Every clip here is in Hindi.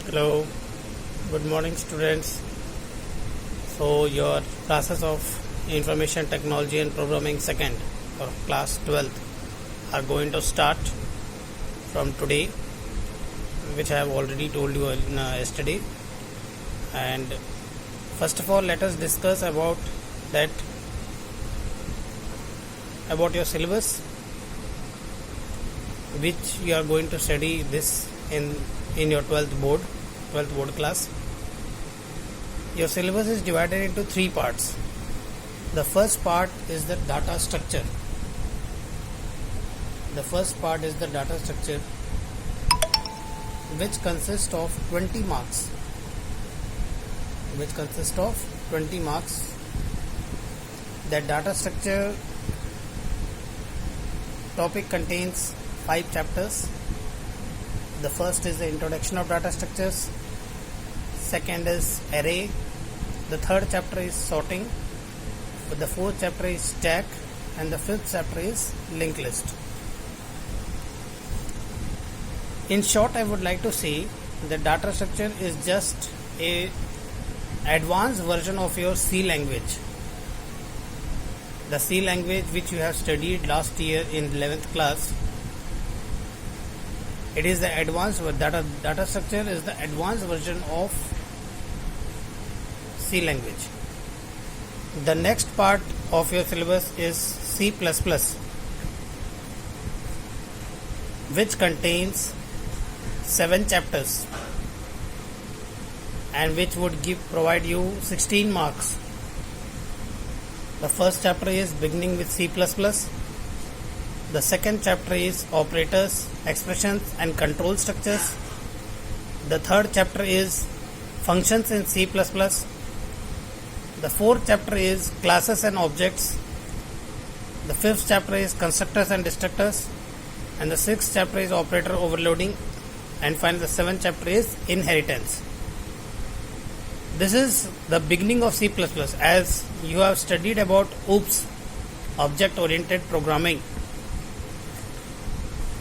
Hello, good morning students. So your classes of information technology and programming second or class 12th are going to start from today, which I have already told you yesterday. And first of all, let us discuss about your syllabus, which you are going to study this in your 12th board class. Your syllabus is divided into three parts. The first part is the data structure. Which consists of 20 marks. That data structure topic contains 5 chapters. The first is the introduction of data structures. Second is array. The third chapter is sorting. The fourth chapter is stack, and the fifth chapter is linked list. In short, I would like to say that data structure is just a advanced version of your C language. The C language which you have studied last year in 11th class. It is the advanced data structure is the advanced version of C language. The next part of your syllabus is C++, which contains 7 chapters and which would provide you 16 marks. The first chapter is beginning with C++. The second chapter is operators, expressions and control structures. The third chapter is functions in C++. The fourth chapter is classes and objects. The fifth chapter is constructors and destructors. And the sixth chapter is operator overloading. And finally the seventh chapter is inheritance. This is the beginning of C++, as you have studied about OOPS, object oriented programming,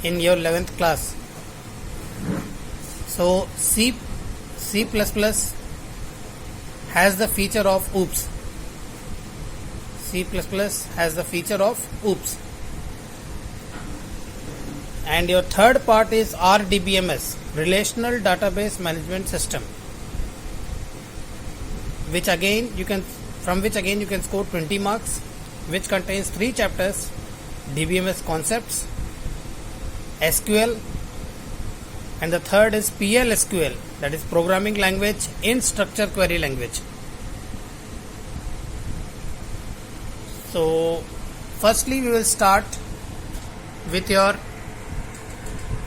in your 11th class. So C++ has the feature of OOPS. And your third part is RDBMS, Relational Database Management System, from which again you can score 20 marks, which contains 3 chapters: DBMS concepts, SQL, and the third is PLSQL, that is programming language in structure query language. So firstly we will start with your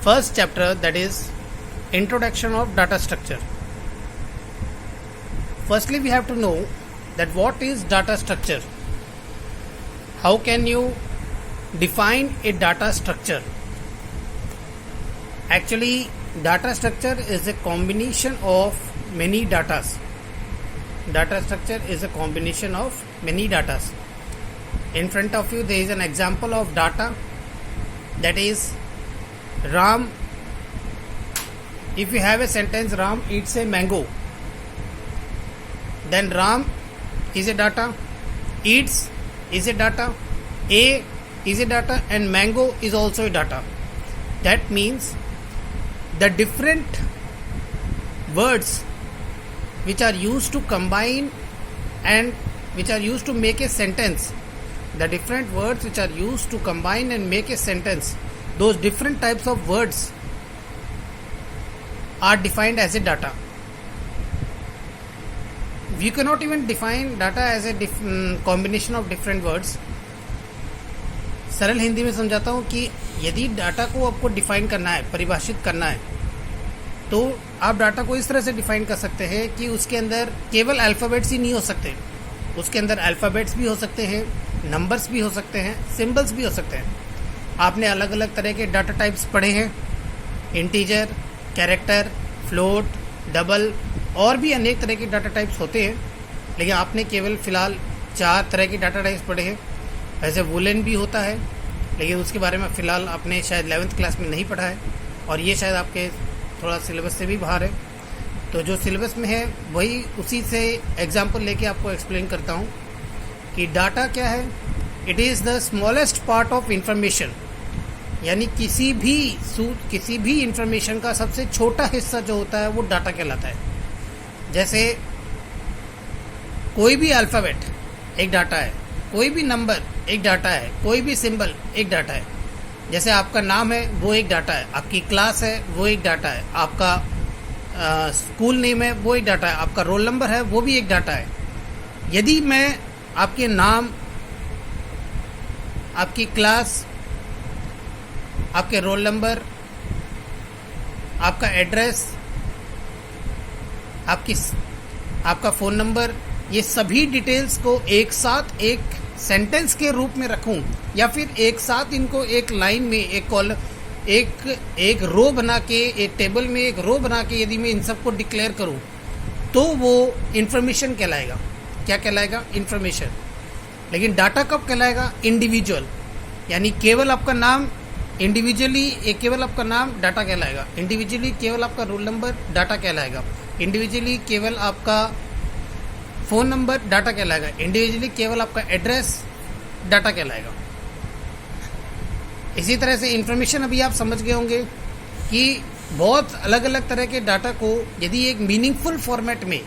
first chapter, that is introduction of data structure. Firstly we have to know that what is data structure. How can you define a data structure? Actually, data structure is a combination of many datas. In front of you there is an example of data, that is Ram. If you have a sentence, Ram eats a mango, then Ram is a data, eats is a data, a is a data, and mango is also a data. That means the different words which are used to combine and which are used to make a sentence, those different types of words are defined as a data. You cannot even define data as a combination of different words. सरल हिंदी में समझाता हूँ कि यदि डाटा को आपको डिफाइन करना है, परिभाषित करना है, तो आप डाटा को इस तरह से डिफाइन कर सकते हैं कि उसके अंदर केवल अल्फ़ाबेट्स ही नहीं हो सकते, उसके अंदर अल्फ़ाबेट्स भी हो सकते हैं, नंबर्स भी हो सकते हैं, सिंबल्स भी हो सकते हैं. आपने अलग अलग तरह के डाटा टाइप्स पढ़े हैं, इंटीजर, कैरेक्टर, फ्लोट, डबल, और भी अनेक तरह के डाटा टाइप्स होते हैं, लेकिन आपने केवल फ़िलहाल 4 तरह के डाटा टाइप्स पढ़े हैं. वैसे वुलन भी होता है, लेकिन उसके बारे में फ़िलहाल आपने शायद 11th क्लास में नहीं पढ़ा है, और ये शायद आपके थोड़ा सिलेबस से भी बाहर है. तो जो सिलेबस में है वही उसी से एग्जांपल लेके आपको एक्सप्लेन करता हूँ कि डाटा क्या है। It is the smallest part of information, यानी किसी भी इंफॉर्मेशन का सबसे छोटा हिस्सा जो होता है वो डाटा कहलाता है। जैसे कोई भी अल्फ़ाबेट एक डाटा है, कोई भी नंबर एक डाटा है, कोई भी सिंबल एक डाटा है। जैसे आपका नाम है वो एक डाटा है, आपकी क्लास है वो एक डाटा है, आपका स्कूल नेम है वो एक डाटा है, आपका रोल नंबर है वो भी एक डाटा है। यदि मैं आपके नाम, आपकी क्लास, आपके रोल नंबर, आपका एड्रेस, आपका फ़ोन नंबर, ये सभी डिटेल्स को एक साथ एक सेंटेंस के रूप में रखूं या फिर एक साथ इनको एक लाइन में एक रो बना के, एक टेबल में एक रो बना के यदि मैं इन सबको डिक्लेयर करूं तो वो इन्फॉर्मेशन कहलाएगा। क्या कहलाएगा? इन्फॉर्मेशन। लेकिन डाटा कब कहलाएगा? इंडिविजुअल, यानी केवल आपका नाम इंडिविजुअली, केवल आपका नाम डाटा कहलाएगा। इंडिविजुअली केवल आपका रोल नंबर डाटा कहलाएगा। इंडिविजुअली केवल आपका फ़ोन नंबर डाटा कहलाएगा। इंडिविजुअली केवल आपका एड्रेस डाटा कहलाएगा। इसी तरह से इन्फॉर्मेशन अभी आप समझ गए होंगे कि बहुत अलग अलग तरह के डाटा को यदि एक मीनिंगफुल फॉर्मेट में,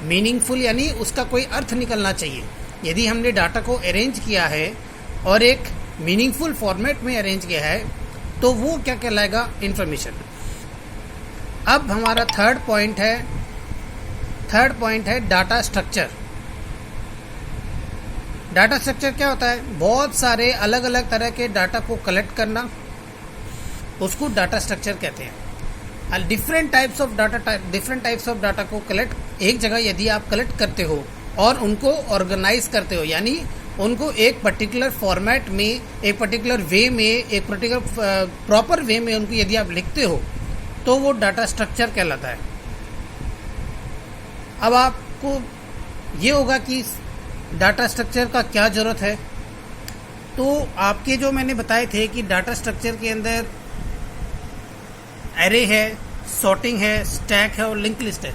मीनिंगफुल यानी उसका कोई अर्थ निकलना चाहिए, यदि हमने डाटा को अरेंज किया है और एक मीनिंगफुल फॉर्मेट में अरेंज किया है तो वो क्या कहलाएगा? इन्फॉर्मेशन। अब हमारा थर्ड पॉइंट है डाटा स्ट्रक्चर। डाटा स्ट्रक्चर क्या होता है? बहुत सारे अलग अलग तरह के डाटा को कलेक्ट करना, उसको डाटा स्ट्रक्चर कहते हैं। डिफरेंट टाइप्स ऑफ डाटा को कलेक्ट एक जगह यदि आप कलेक्ट करते हो और उनको ऑर्गेनाइज करते हो, यानी उनको एक पर्टिकुलर फॉर्मेट में, एक पर्टिकुलर वे में, एक पर्टिकुलर प्रॉपर वे में उनको यदि आप लिखते हो तो वो डाटा स्ट्रक्चर कहलाता है। अब आपको ये होगा कि डाटा स्ट्रक्चर का क्या ज़रूरत है। तो आपके जो मैंने बताए थे कि डाटा स्ट्रक्चर के अंदर एरे है, सॉर्टिंग है, स्टैक है और लिंक लिस्ट है।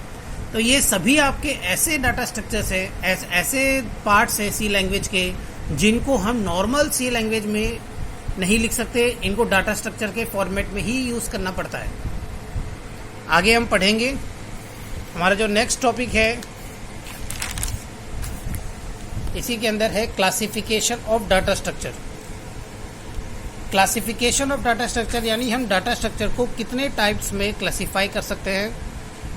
तो ये सभी आपके ऐसे डाटा स्ट्रक्चर्स है, ऐसे पार्ट्स है सी लैंग्वेज के जिनको हम नॉर्मल सी लैंग्वेज में नहीं लिख सकते। इनको डाटा स्ट्रक्चर के फॉर्मेट में ही यूज़ करना पड़ता है। आगे हम पढ़ेंगे। हमारा जो नेक्स्ट टॉपिक है इसी के अंदर है classification of data structure. Classification of data structure यानी हम डाटा स्ट्रक्चर को कितने टाइप्स में क्लासिफाई कर सकते हैं।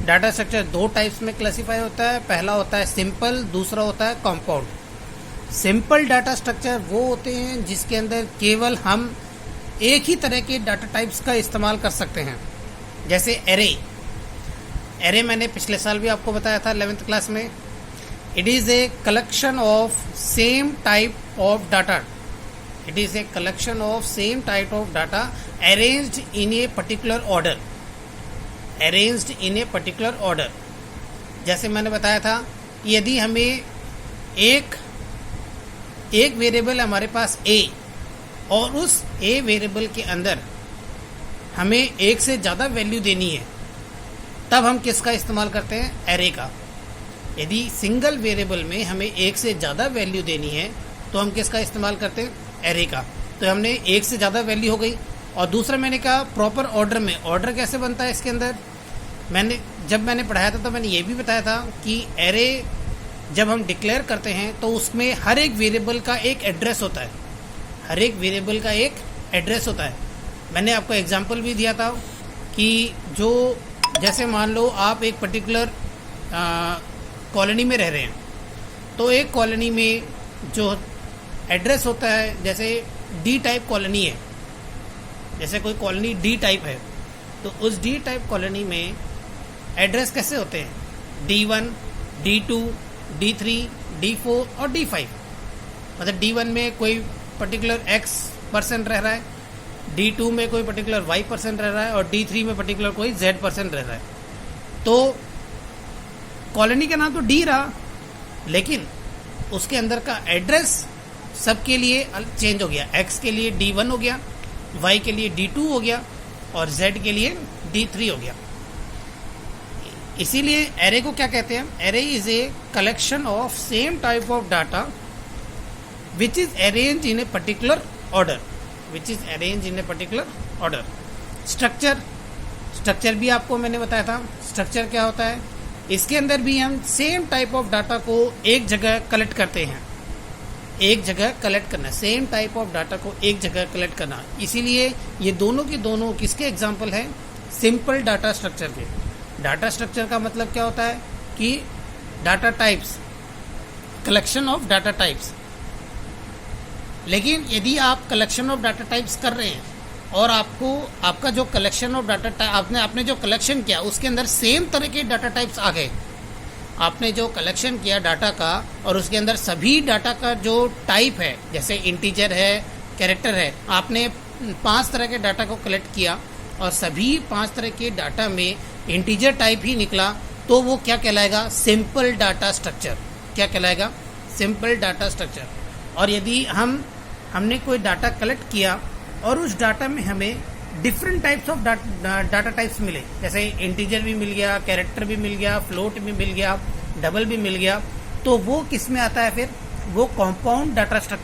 डाटा स्ट्रक्चर दो टाइप्स में क्लासिफाई होता है। पहला होता है सिंपल, दूसरा होता है कंपाउंड। सिंपल डाटा स्ट्रक्चर वो होते हैं जिसके अंदर केवल हम एक ही तरह के डाटा टाइप्स का इस्तेमाल कर सकते हैं। जैसे एरे मैंने पिछले साल भी आपको बताया था 11th क्लास में। It is a collection of same type of data. It is a collection of same type of data arranged in a particular order. Arranged in a particular order. जैसे मैंने बताया था, यदि हमें एक वेरिएबल हमारे पास ए और उस ए वेरिएबल के अंदर हमें एक से ज़्यादा वैल्यू देनी है, तब हम किसका इस्तेमाल करते हैं? एरे का। यदि सिंगल वेरिएबल में हमें एक से ज़्यादा वैल्यू देनी है तो हम किसका इस्तेमाल करते हैं? एरे का। तो हमने एक से ज़्यादा वैल्यू हो गई। और दूसरा मैंने कहा प्रॉपर ऑर्डर में। ऑर्डर कैसे बनता है इसके अंदर? जब मैंने पढ़ाया था तो मैंने ये भी बताया था कि एरे जब हम डिक्लेयर करते हैं तो उसमें हर एक वेरिएबल का एक एड्रेस होता है। हर एक वेरिएबल का एक एड्रेस होता है। मैंने आपको एग्जांपल भी दिया था कि जो जैसे मान लो आप एक पर्टिकुलर कॉलोनी में रह रहे हैं, तो एक कॉलोनी में जो एड्रेस होता है, जैसे डी टाइप कॉलोनी है, जैसे कोई कॉलोनी डी टाइप है, तो उस डी टाइप कॉलोनी में एड्रेस कैसे होते हैं? D1, D2, D3, D4 और D5। मतलब D1 में कोई पर्टिकुलर X परसेंट रह रहा है, D2 में कोई पर्टिकुलर Y परसेंट रह रहा है और D3 में पर्टिकुलर कोई Z परसेंट रह रहा है। तो कॉलोनी का नाम तो D रहा, लेकिन उसके अंदर का एड्रेस सबके लिए चेंज हो गया। X के लिए D1 हो गया, Y के लिए D2 हो गया और Z के लिए D3 हो गया। इसीलिए एरे को क्या कहते हैं? Array is a collection of same type of data which is arrange in a particular order, which is arrange in a particular order. Structure भी आपको मैंने बताया था। स्ट्रक्चर क्या होता है? इसके अंदर भी हम सेम टाइप ऑफ डाटा को एक जगह कलेक्ट करते हैं, एक जगह कलेक्ट करना, सेम टाइप ऑफ डाटा को एक जगह कलेक्ट करना। इसीलिए ये दोनों के दोनों किसके एग्जाम्पल हैं? सिंपल डाटा स्ट्रक्चर के। डाटा स्ट्रक्चर का मतलब क्या होता है कि data types, collection of data types. लेकिन यदि आप कलेक्शन ऑफ डाटा टाइप्स कर रहे हैं और आपका जो कलेक्शन ऑफ डाटा आपने जो कलेक्शन किया उसके अंदर सेम तरह के डाटा टाइप्स आ गए, आपने जो कलेक्शन किया डाटा का और उसके अंदर सभी डाटा का जो टाइप है, जैसे इंटीजर है, कैरेक्टर है, आपने 5 तरह के डाटा को कलेक्ट किया और सभी 5 तरह के डाटा में इंटीजर टाइप ही निकला, तो वो क्या कहलाएगा? Simple data structure. क्या कहलाएगा? Simple data structure. और यदि हमने कोई डाटा कलेक्ट किया और उस डाटा में हमें different types of data types मिले, जैसे इंटीजर भी मिल गया, कैरेक्टर भी मिल गया, फ्लोट भी मिल गया, डबल भी मिल गया, तो वो किस में आता है? फिर वो कॉम्पाउंड डाटा स्ट्रक्चर